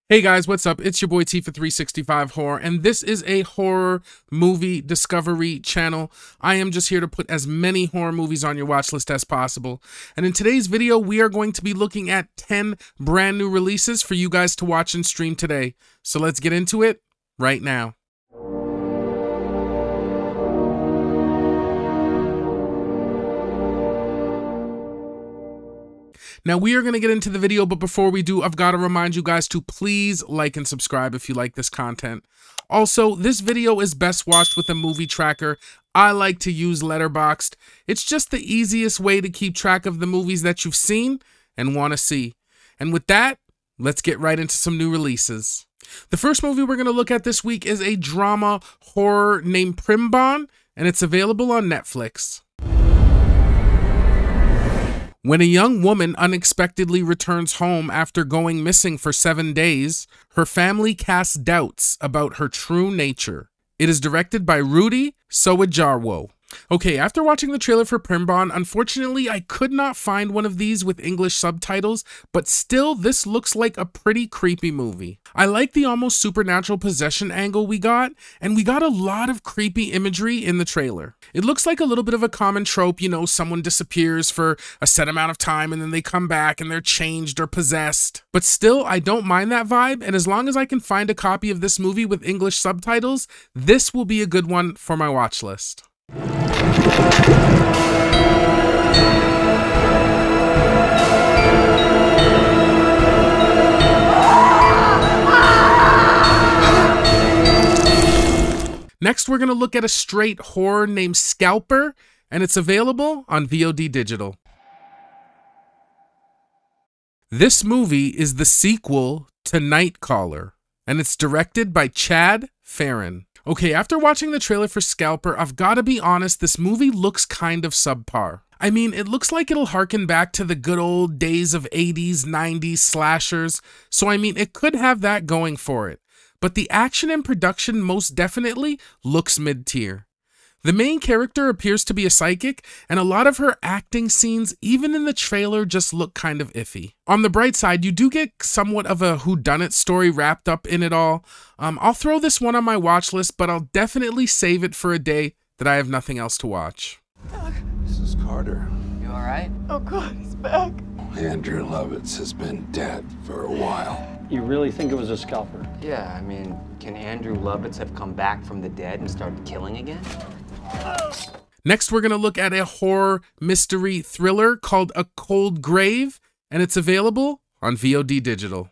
Hey guys, what's up? It's your boy T for 365 Horror, and this is a horror movie discovery channel. I am just here to put as many horror movies on your watch list as possible. And in today's video, we are going to be looking at 10 brand new releases for you guys to watch and stream today. So let's get into it right now. Now, we are going to get into the video, but before we do, I've got to remind you guys to please like and subscribe if you like this content. Also, this video is best watched with a movie tracker. I like to use Letterboxd. It's just the easiest way to keep track of the movies that you've seen and want to see. And with that, let's get right into some new releases. The first movie we're going to look at this week is a drama horror named Primbon, and it's available on Netflix. When a young woman unexpectedly returns home after going missing for 7 days, her family casts doubts about her true nature. It is directed by Rudy Sowajarwo. Okay, after watching the trailer for Primbon, unfortunately I could not find one of these with English subtitles, but still this looks like a pretty creepy movie. I like the almost supernatural possession angle we got, and we got a lot of creepy imagery in the trailer. It looks like a little bit of a common trope, you know, someone disappears for a set amount of time and then they come back and they're changed or possessed. But still, I don't mind that vibe, and as long as I can find a copy of this movie with English subtitles, this will be a good one for my watch list. Next, we're going to look at a straight horror named Scalper, and it's available on VOD Digital. This movie is the sequel to Nightcaller, and it's directed by Chad Farron. Okay, after watching the trailer for Scalper, I've got to be honest, this movie looks kind of subpar. I mean, it looks like it'll harken back to the good old days of 80s, 90s slashers, so I mean, it could have that going for it. But the action and production most definitely looks mid-tier. The main character appears to be a psychic, and a lot of her acting scenes, even in the trailer, just look kind of iffy. On the bright side, you do get somewhat of a whodunit story wrapped up in it all. I'll throw this one on my watch list, but I'll definitely save it for a day that I have nothing else to watch. Mrs. Carter. You all right? Oh God, he's back. Andrew Lovitz has been dead for a while. You really think it was a scalper? Yeah, I mean, can Andrew Lovitz have come back from the dead and started killing again? Next, we're going to look at a horror mystery thriller called A Cold Grave, and it's available on VOD Digital.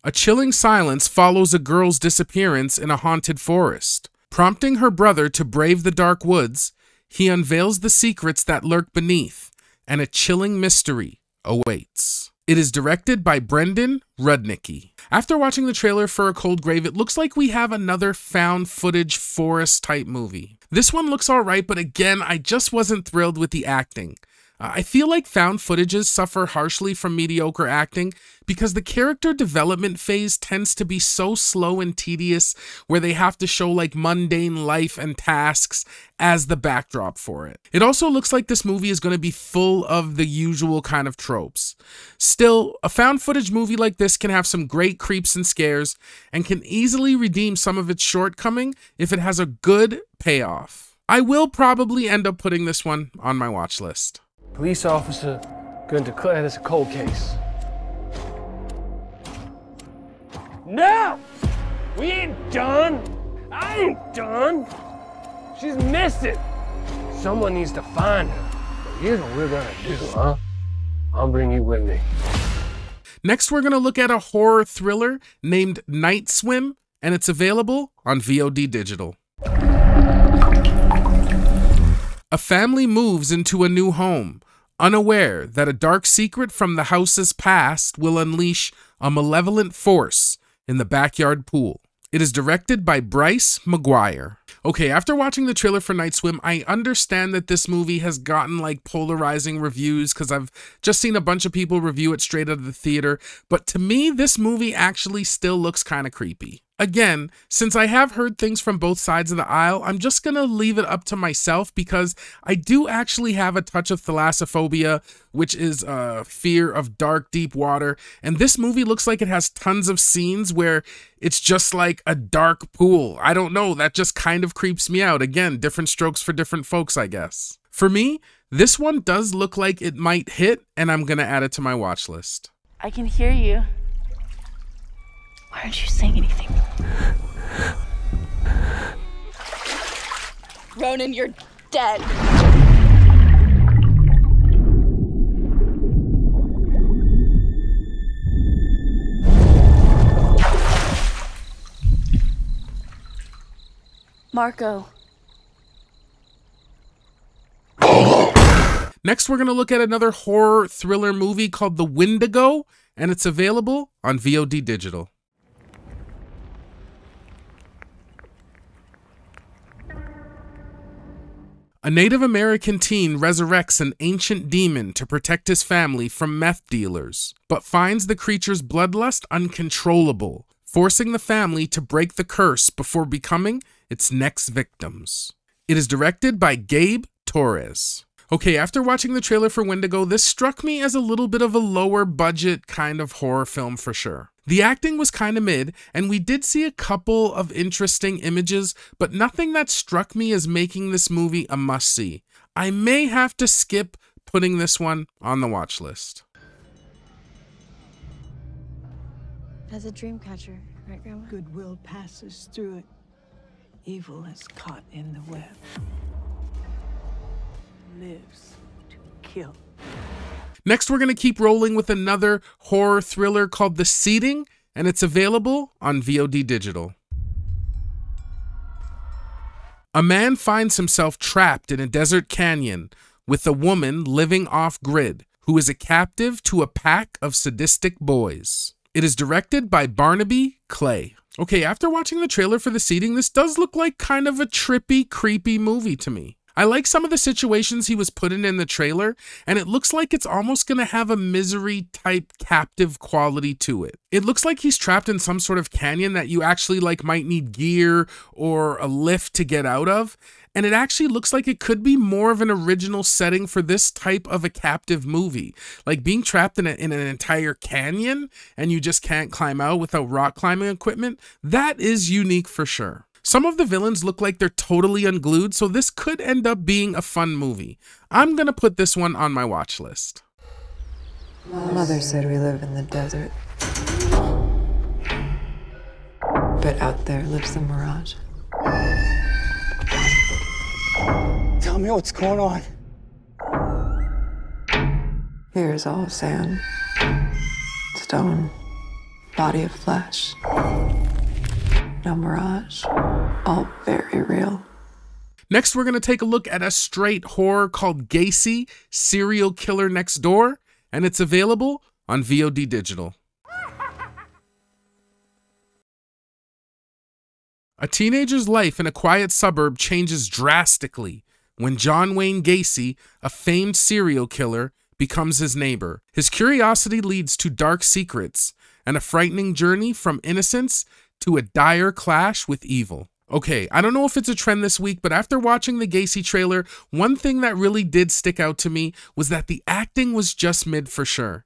A chilling silence follows a girl's disappearance in a haunted forest. Prompting her brother to brave the dark woods, he unveils the secrets that lurk beneath, and a chilling mystery awaits. It is directed by Brendan Rudnicki. After watching the trailer for A Cold Grave, it looks like we have another found footage forest type movie. This one looks alright, but again, I just wasn't thrilled with the acting. I feel like found footages suffer harshly from mediocre acting because the character development phase tends to be so slow and tedious, where they have to show like mundane life and tasks as the backdrop for it. It also looks like this movie is going to be full of the usual kind of tropes. Still, a found footage movie like this can have some great creeps and scares and can easily redeem some of its shortcoming if it has a good payoff. I will probably end up putting this one on my watch list. Police officer going to declare this a cold case. No! We ain't done! I ain't done! She's missing! Someone needs to find her. But here's what we're gonna do, huh? I'll bring you with me. Next, we're gonna look at a horror thriller named Night Swim, and it's available on VOD Digital. A family moves into a new home, unaware that a dark secret from the house's past will unleash a malevolent force in the backyard pool. It is directed by Bryce Maguire. Okay, after watching the trailer for Night Swim, I understand that this movie has gotten like polarizing reviews because I've just seen a bunch of people review it straight out of the theater, but to me, this movie actually still looks kind of creepy. Again, since I have heard things from both sides of the aisle, I'm just gonna leave it up to myself because I do actually have a touch of thalassophobia, which is fear of dark, deep water. And this movie looks like it has tons of scenes where it's just like a dark pool. I don't know, that just kind of creeps me out. Again, different strokes for different folks, I guess. For me, this one does look like it might hit, and I'm gonna add it to my watch list. I can hear you. Why aren't you saying anything? Ronan, you're dead. Marco. Next, we're going to look at another horror thriller movie called The Wendigo, and it's available on VOD Digital. A Native American teen resurrects an ancient demon to protect his family from meth dealers, but finds the creature's bloodlust uncontrollable, forcing the family to break the curse before becoming its next victims. It is directed by Gabe Torres. Okay, after watching the trailer for Wendigo, this struck me as a little bit of a lower budget kind of horror film for sure. The acting was kind of mid, and we did see a couple of interesting images, but nothing that struck me as making this movie a must-see. I may have to skip putting this one on the watch list. As a dream catcher, right, Grandma? Goodwill passes through it. Evil is caught in the web. Lives to kill. Next, we're going to keep rolling with another horror thriller called The Seeding, and it's available on VOD Digital. A man finds himself trapped in a desert canyon with a woman living off-grid who is a captive to a pack of sadistic boys. It is directed by Barnaby Clay. Okay, after watching the trailer for The Seeding, this does look like kind of a trippy, creepy movie to me. I like some of the situations he was put in the trailer, and it looks like it's almost going to have a Misery-type captive quality to it. It looks like he's trapped in some sort of canyon that you actually might need gear or a lift to get out of, and it actually looks like it could be more of an original setting for this type of a captive movie. Like being trapped in an entire canyon and you just can't climb out without rock climbing equipment, that is unique for sure. Some of the villains look like they're totally unglued, so this could end up being a fun movie. I'm gonna put this one on my watch list. Mother said we live in the desert. But out there lives the mirage. Tell me what's going on. Here is all sand, stone, body of flesh. No mirage, all very real. Next, we're going to take a look at a straight horror called Gacy, Serial Killer Next Door, and it's available on VOD Digital. A teenager's life in a quiet suburb changes drastically when John Wayne Gacy, a famed serial killer, becomes his neighbor. His curiosity leads to dark secrets and a frightening journey from innocence to a dire clash with evil. Okay, I don't know if it's a trend this week, but after watching the Gacy trailer, one thing that really did stick out to me was that the acting was just mid for sure.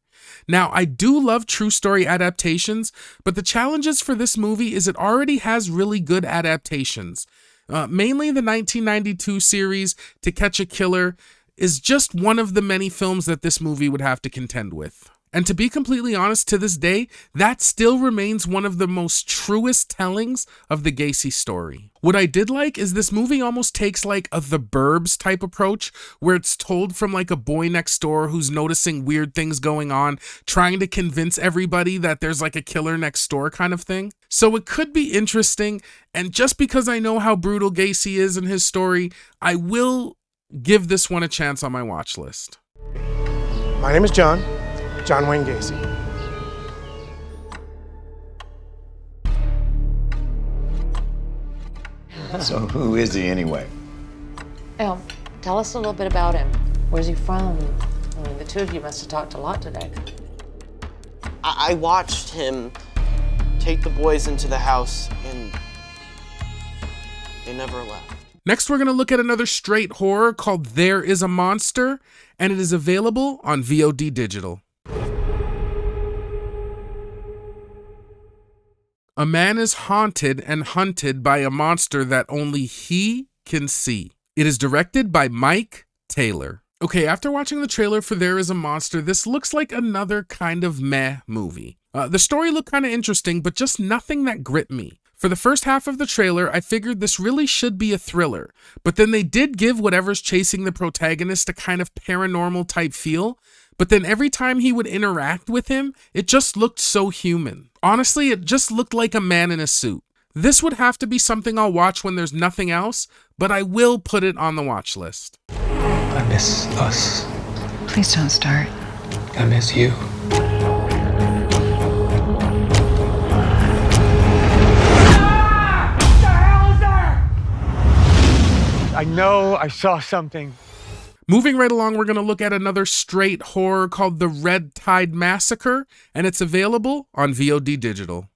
Now, I do love true story adaptations, but the challenges for this movie is it already has really good adaptations. Mainly the 1992 series To Catch a Killer is just one of the many films that this movie would have to contend with. And to be completely honest, to this day, that still remains one of the most truest tellings of the Gacy story. What I did like is this movie almost takes like a The Burbs type approach, where it's told from like a boy next door who's noticing weird things going on, trying to convince everybody that there's like a killer next door kind of thing. So it could be interesting, and just because I know how brutal Gacy is in his story, I will give this one a chance on my watch list. My name is John Wayne Gacy. So who is he anyway? Tell us a little bit about him. Where's he from? I mean, the two of you must have talked a lot today. I watched him take the boys into the house, and they never left. Next, we're going to look at another straight horror called There Is a Monster, and it is available on VOD Digital. A man is haunted and hunted by a monster that only he can see. It is directed by Mike Taylor. Okay, after watching the trailer for There Is a Monster, this looks like another kind of meh movie. The story looked kind of interesting, but just nothing that gripped me. For the first half of the trailer, I figured this really should be a thriller, but then they did give whatever's chasing the protagonist a kind of paranormal type feel, but then every time he would interact with him, it just looked so human. Honestly, it just looked like a man in a suit. This would have to be something I'll watch when there's nothing else, but I will put it on the watch list. I miss us. Please don't start. I miss you. I know I saw something. Moving right along, we're going to look at another straight horror called The Red Tide Massacre, and it's available on VOD Digital.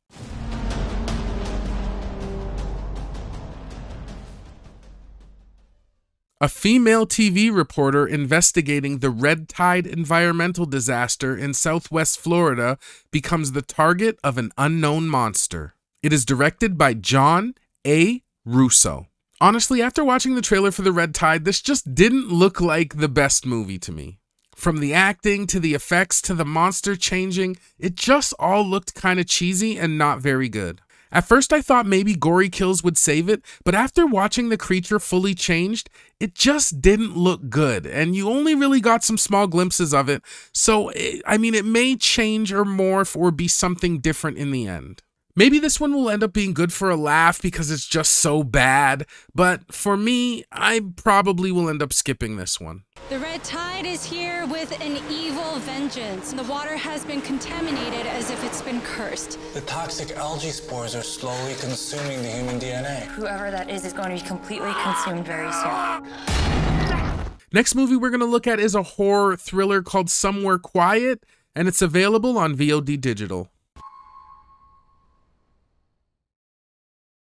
A female TV reporter investigating the Red Tide environmental disaster in Southwest Florida becomes the target of an unknown monster. It is directed by John A. Russo. Honestly, after watching the trailer for The Red Tide, this just didn't look like the best movie to me. From the acting to the effects to the monster changing, it just all looked kind of cheesy and not very good. At first I thought maybe gory kills would save it, but after watching the creature fully changed, it just didn't look good, and you only really got some small glimpses of it, so it may change or morph or be something different in the end. Maybe this one will end up being good for a laugh because it's just so bad, but for me, I probably will end up skipping this one. The Red Tide is here with an evil vengeance. The water has been contaminated as if it's been cursed. The toxic algae spores are slowly consuming the human DNA. Whoever that is going to be completely consumed very soon. Next movie we're going to look at is a horror thriller called Somewhere Quiet, and it's available on VOD Digital.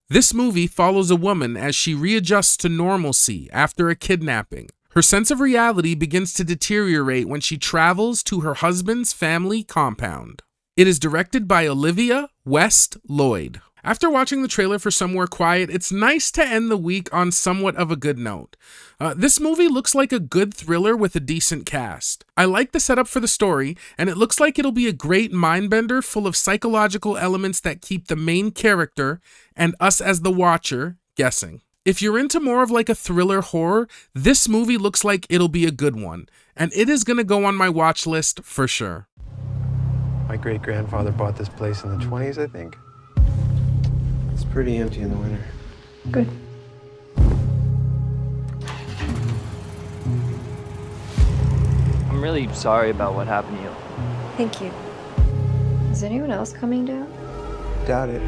This movie follows a woman as she readjusts to normalcy after a kidnapping. Her sense of reality begins to deteriorate when she travels to her husband's family compound. It is directed by Olivia West Lloyd. After watching the trailer for Somewhere Quiet, it's nice to end the week on somewhat of a good note. This movie looks like a good thriller with a decent cast. I like the setup for the story, and it looks like it'll be a great mindbender full of psychological elements that keep the main character, and us as the watcher, guessing. If you're into more of like a thriller horror, this movie looks like it'll be a good one, and it is going to go on my watch list for sure. My great-grandfather bought this place in the 20s, I think. It's pretty empty in the winter. Good. I'm really sorry about what happened to you. Thank you. Is anyone else coming down? Doubt it.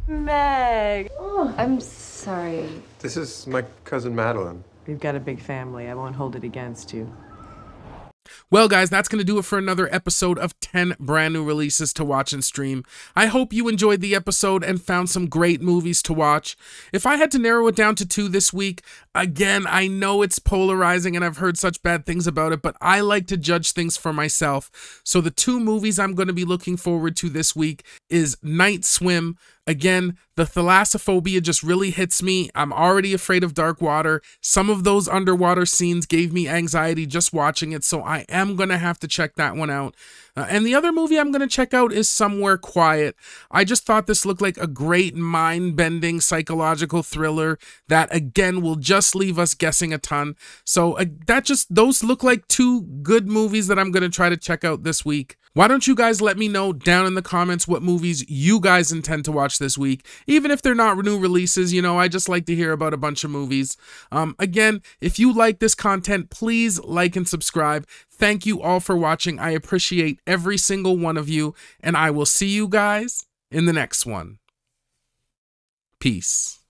Meg! Oh, I'm sorry. This is my cousin Madeline. We've got a big family. I won't hold it against you. Well, guys, that's going to do it for another episode of 10 brand new releases to watch and stream. I hope you enjoyed the episode and found some great movies to watch. If I had to narrow it down to 2 this week, again, I know it's polarizing and I've heard such bad things about it, but I like to judge things for myself. So the 2 movies I'm going to be looking forward to this week is Night Swim. Again, the thalassophobia just really hits me. I'm already afraid of dark water. Some of those underwater scenes gave me anxiety just watching it, so I am going to have to check that one out. And the other movie I'm going to check out is Somewhere Quiet. I just thought this looked like a great mind-bending psychological thriller that, again, will just leave us guessing a ton. So those look like 2 good movies that I'm going to try to check out this week. Why don't you guys let me know down in the comments what movies you guys intend to watch this week? Even if they're not new releases, I just like to hear about a bunch of movies. Again, if you like this content, please like and subscribe. Thank you all for watching. I appreciate every single one of you, and I will see you guys in the next one. Peace.